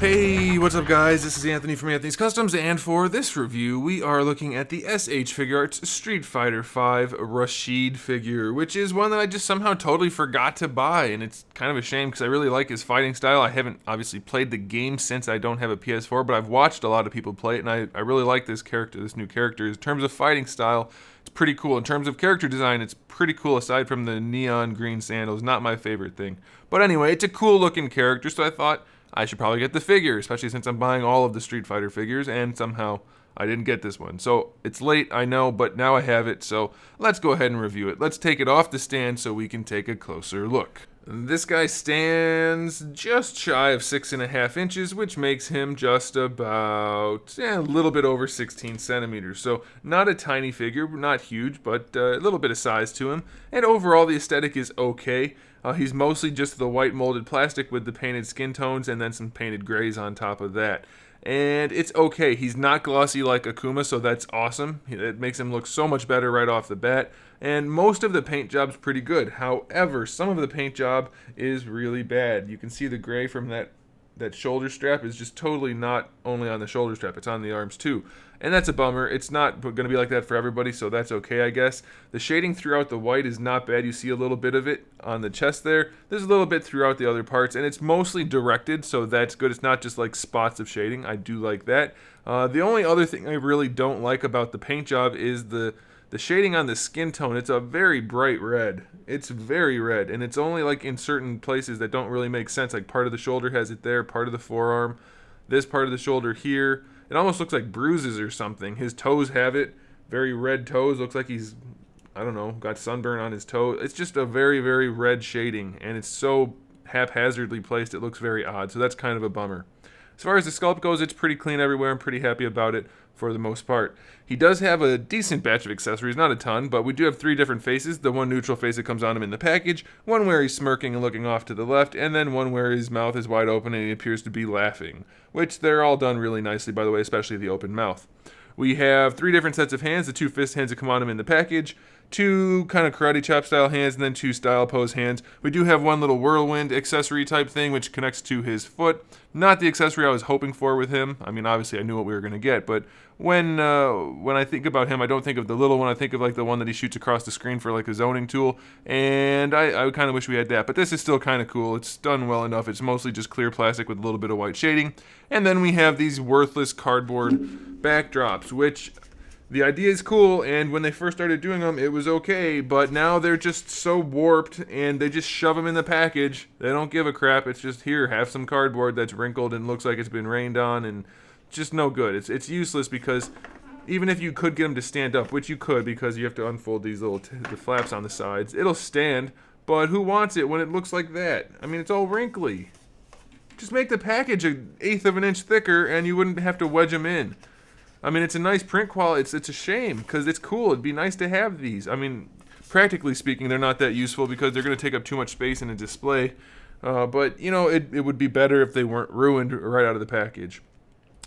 Hey, what's up guys? This is Anthony from Anthony's Customs, and for this review, we are looking at the SH Figuarts Street Fighter V RASHID figure, which is one that I just somehow totally forgot to buy, and it's kind of a shame because I really like his fighting style. I haven't obviously played the game since I don't have a PS4, but I've watched a lot of people play it, and I really like this character, this new character. In terms of fighting style, it's pretty cool. In terms of character design, it's pretty cool aside from the neon green sandals. Not my favorite thing. But anyway, it's a cool looking character, so I thought I should probably get the figure, especially since I'm buying all of the Street Fighter figures, and somehow I didn't get this one. So it's late, I know, but now I have it, so let's go ahead and review it. Let's take it off the stand so we can take a closer look. This guy stands just shy of 6.5 inches, which makes him just about a little bit over 16 centimeters. So not a tiny figure, not huge, but a little bit of size to him. And overall, the aesthetic is okay. He's mostly just the white molded plastic with the painted skin tones and then some painted grays on top of that. And it's okay. He's not glossy like Akuma, so that's awesome. It makes him look so much better right off the bat. And most of the paint job's pretty good. However, some of the paint job is really bad. You can see the gray from that shoulder strap is just totally not only on the shoulder strap, it's on the arms too. And that's a bummer. It's not going to be like that for everybody, so that's okay, I guess. The shading throughout the white is not bad. You see a little bit of it on the chest there. There's a little bit throughout the other parts, and it's mostly directed, so that's good. It's not just like spots of shading. I do like that. The only other thing I really don't like about the paint job is the shading on the skin tone. It's a very bright red. It's very red, and it's only like in certain places that don't really make sense. Like part of the shoulder has it there, part of the forearm, this part of the shoulder here. It almost looks like bruises or something. His toes have it. Very red toes. Looks like he's, I don't know, got sunburn on his toe. It's just a very, very red shading, and it's so haphazardly placed it looks very odd, so that's kind of a bummer. As far as the sculpt goes, it's pretty clean everywhere. I'm pretty happy about it for the most part. He does have a decent batch of accessories, not a ton, but we do have 3 different faces. The one neutral face that comes on him in the package, one where he's smirking and looking off to the left, and then one where his mouth is wide open and he appears to be laughing, which they're all done really nicely, by the way, especially the open mouth. We have 3 different sets of hands, the 2 fist hands that come on him in the package, 2 kind of karate chop style hands, and then 2 style pose hands. We do have one little whirlwind accessory type thing which connects to his foot. Not the accessory I was hoping for with him. I mean, obviously I knew what we were going to get, but when I think about him, I don't think of the little one. I think of like the one that he shoots across the screen for like a zoning tool, and I kind of wish we had that, but this is still kind of cool. It's done well enough. It's mostly just clear plastic with a little bit of white shading, and then we have these worthless cardboard backdrops, which the idea is cool, and when they first started doing them, it was okay, but now they're just so warped, and they just shove them in the package. They don't give a crap. It's just, here, have some cardboard that's wrinkled and looks like it's been rained on, and just no good. It's useless because even if you could get them to stand up, which you could because you have to unfold these little the flaps on the sides, it'll stand, but who wants it when it looks like that? I mean, it's all wrinkly. Just make the package 1/8 of an inch thicker, and you wouldn't have to wedge them in. I mean, it's a nice print quality. It's a shame because it's cool. It'd be nice to have these. I mean, practically speaking, they're not that useful because they're going to take up too much space in a display. But, you know, it would be better if they weren't ruined right out of the package.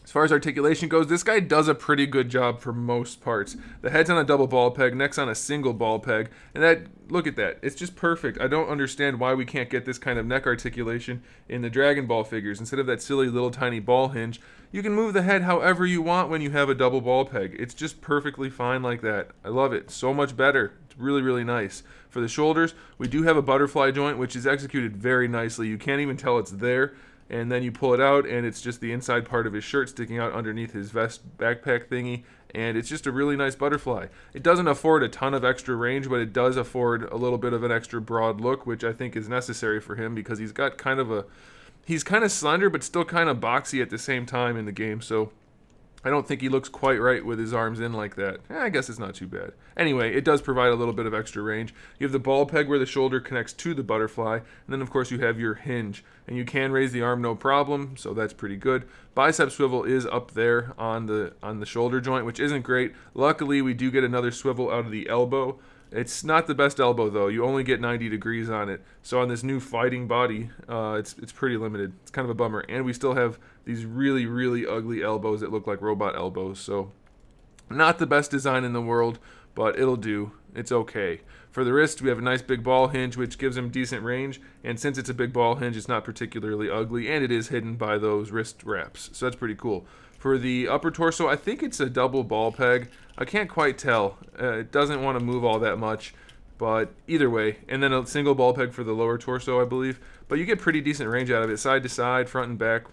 As far as articulation goes, this guy does a pretty good job for most parts. The head's on a double ball peg, neck's on a single ball peg, and look at that. It's just perfect. I don't understand why we can't get this kind of neck articulation in the Dragon Ball figures. Instead of that silly little tiny ball hinge, you can move the head however you want when you have a double ball peg. It's just perfectly fine like that. I love it. So much better. It's really, really nice. For the shoulders, we do have a butterfly joint, which is executed very nicely. You can't even tell it's there. And then you pull it out, and it's just the inside part of his shirt sticking out underneath his vest backpack thingy, and it's just a really nice butterfly. It doesn't afford a ton of extra range, but it does afford a little bit of an extra broad look, which I think is necessary for him because he's got he's kind of slender, but still kind of boxy at the same time in the game, so I don't think he looks quite right with his arms in like that. I guess it's not too bad. Anyway, it does provide a little bit of extra range. You have the ball peg where the shoulder connects to the butterfly, and then of course you have your hinge. And you can raise the arm no problem, so that's pretty good. Bicep swivel is up there on the shoulder joint, which isn't great. Luckily, we do get another swivel out of the elbow. It's not the best elbow though. You only get 90 degrees on it. So on this new fighting body, it's pretty limited. It's kind of a bummer. And we still have these really, really ugly elbows that look like robot elbows. So not the best design in the world, but it'll do. It's okay. For the wrist, we have a nice big ball hinge, which gives him decent range. And since it's a big ball hinge, it's not particularly ugly, and it is hidden by those wrist wraps. So that's pretty cool. For the upper torso, I think it's a double ball peg. I can't quite tell. It doesn't want to move all that much, but either way. And then a single ball peg for the lower torso, I believe. But you get pretty decent range out of it, side to side, front and back,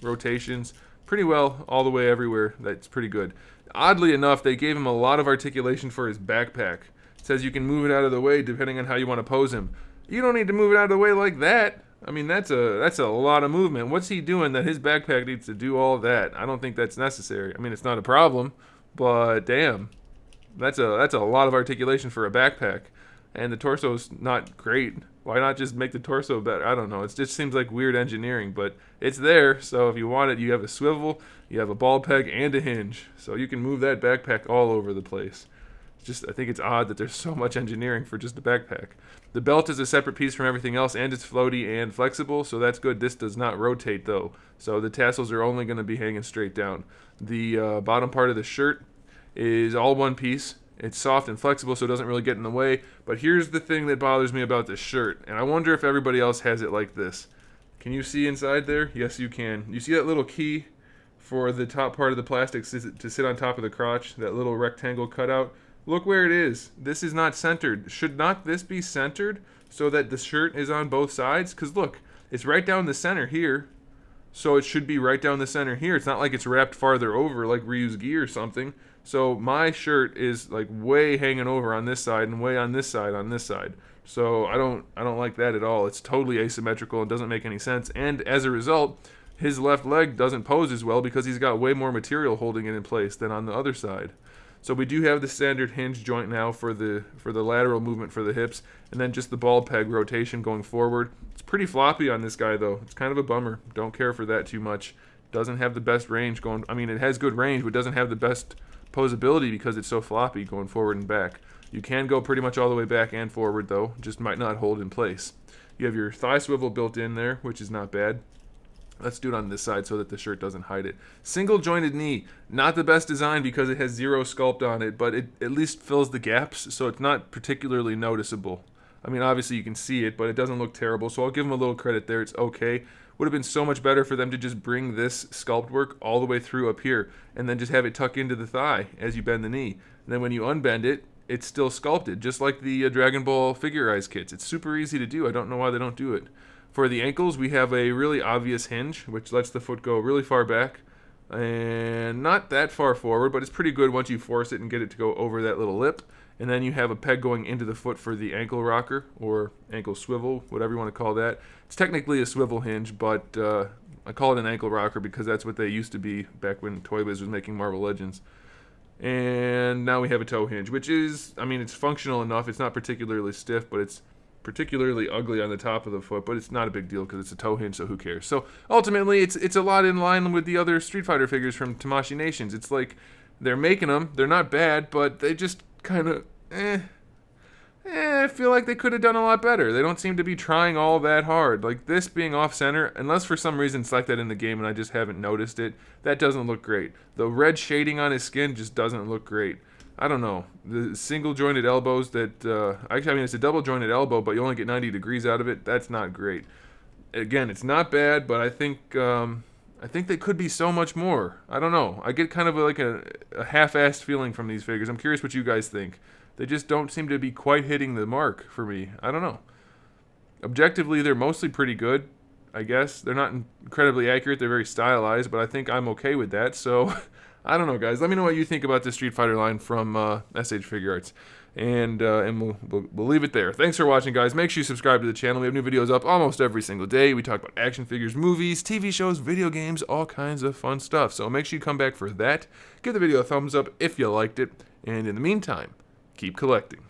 rotations. Pretty well all the way everywhere. That's pretty good. Oddly enough, they gave him a lot of articulation for his backpack. It says you can move it out of the way depending on how you want to pose him. You don't need to move it out of the way like that. I mean, that's a lot of movement. What's he doing that his backpack needs to do all that? I don't think that's necessary. I mean, it's not a problem, but damn, that's a lot of articulation for a backpack. And the torso's not great. Why not just make the torso better? I don't know. It just seems like weird engineering, but it's there. So if you want it, you have a swivel, you have a ball peg, and a hinge. So you can move that backpack all over the place. I think it's odd that there's so much engineering for just a backpack. The belt is a separate piece from everything else, and it's floaty and flexible, so that's good. This does not rotate, though, so the tassels are only going to be hanging straight down. The bottom part of the shirt is all one piece. It's soft and flexible, so it doesn't really get in the way. But here's the thing that bothers me about this shirt, and I wonder if everybody else has it like this. Can you see inside there? Yes, you can. You see that little key for the top part of the plastic to sit on top of the crotch, that little rectangle cutout? Look where it is. This is not centered. Should not this be centered so that the shirt is on both sides? Because look, it's right down the center here. So it should be right down the center here. It's not like it's wrapped farther over like Ryu's gi or something. So my shirt is like way hanging over on this side and way on this side on this side. So I don't like that at all. It's totally asymmetrical and doesn't make any sense. And as a result, his left leg doesn't pose as well because he's got way more material holding it in place than on the other side. So we do have the standard hinge joint now for the lateral movement for the hips, and then just the ball peg rotation going forward. It's pretty floppy on this guy though. It's kind of a bummer. Don't care for that too much. Doesn't have the best range going. I mean, it has good range, but doesn't have the best posability because it's so floppy going forward and back. You can go pretty much all the way back and forward though, just might not hold in place. You have your thigh swivel built in there, which is not bad. Let's do it on this side so that the shirt doesn't hide it. Single jointed knee. Not the best design because it has zero sculpt on it, but it at least fills the gaps, so it's not particularly noticeable. I mean, obviously you can see it, but it doesn't look terrible, so I'll give them a little credit there. It's okay. Would have been so much better for them to just bring this sculpt work all the way through up here and then just have it tuck into the thigh as you bend the knee. And then when you unbend it, it's still sculpted, just like the Dragon Ball Figuarts kits. It's super easy to do. I don't know why they don't do it. For the ankles, we have a really obvious hinge, which lets the foot go really far back and not that far forward, but it's pretty good once you force it and get it to go over that little lip. And then you have a peg going into the foot for the ankle rocker or ankle swivel, whatever you want to call that. It's technically a swivel hinge, but I call it an ankle rocker because that's what they used to be back when Toy Biz was making Marvel Legends. And now we have a toe hinge, which is, I mean, it's functional enough. It's not particularly stiff, but it's particularly ugly on the top of the foot, but it's not a big deal because it's a toe hinge, so who cares? So ultimately, it's a lot in line with the other Street Fighter figures from Tamashii Nations. It's like they're making them, they're not bad, but they just kind of, I feel like they could have done a lot better. They don't seem to be trying all that hard. Like this being off center, unless for some reason it's like that in the game and I just haven't noticed it, that doesn't look great. The red shading on his skin just doesn't look great. I don't know. The single jointed elbows that, I mean, it's a double jointed elbow, but you only get 90 degrees out of it. That's not great. Again, it's not bad, but I think they could be so much more. I don't know. I get kind of like a half-assed feeling from these figures. I'm curious what you guys think. They just don't seem to be quite hitting the mark for me. I don't know. Objectively, they're mostly pretty good, I guess. They're not incredibly accurate. They're very stylized, but I think I'm okay with that, so I don't know, guys. Let me know what you think about this Street Fighter line from SH Figuarts. And we'll leave it there. Thanks for watching, guys. Make sure you subscribe to the channel. We have new videos up almost every single day. We talk about action figures, movies, TV shows, video games, all kinds of fun stuff. So make sure you come back for that. Give the video a thumbs up if you liked it. And in the meantime, keep collecting.